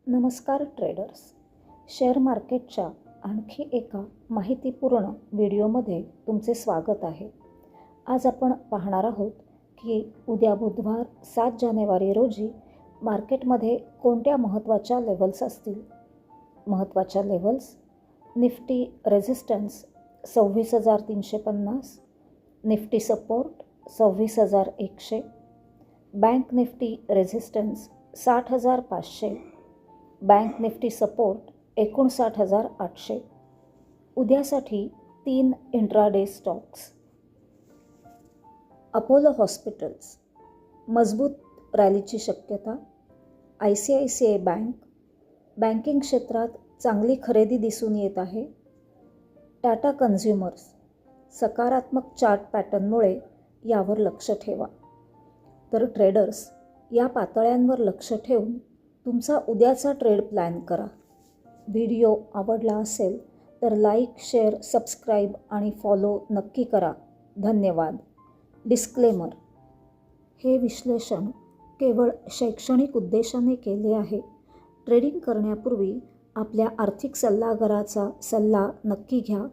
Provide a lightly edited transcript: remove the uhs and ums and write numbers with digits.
नमस्कार traders. Share मार्केटच्या आणखी एका माहितीपूर्ण व्हिडिओमध्ये तुमचे स्वागत आहे. आज आपण पाहणार आहोत की उद्या बुधवार 7 जानेवारी रोजी मार्केटमध्ये कोणत्या महत्त्वाच्या लेवल्स असतील. महत्त्वाच्या levels: Nifty resistance 26,350, Nifty support 26,100, bank Nifty resistance 60,500, bank Nifty support 59,800. उद्यासाठी 3 इंट्राडे स्टॉक्स. अपोलो हॉस्पिटल्स मजबूत रॅलीची शक्यता. ICICI बँक बँकिंग क्षेत्रात चांगली खरेदी दिसून येत आहे. टाटा कन्झ्युमर्स सकारात्मक चार्ट पॅटर्नमुळे यावर लक्ष ठेवा. तर ट्रेडर्स, या पातळ्यांवर लक्ष ठेवून तुमचा उद्याचा ट्रेड प्लॅन करा. व्हिडिओ आवडला असेल तर लाईक, शेअर, सबस्क्राईब आणि फॉलो नक्की करा. धन्यवाद. डिस्क्लेमर: हे विश्लेषण केवळ शैक्षणिक उद्देशाने केले आहे. ट्रेडिंग करण्यापूर्वी आपल्या आर्थिक सल्लागाराचा सल्ला नक्की घ्या.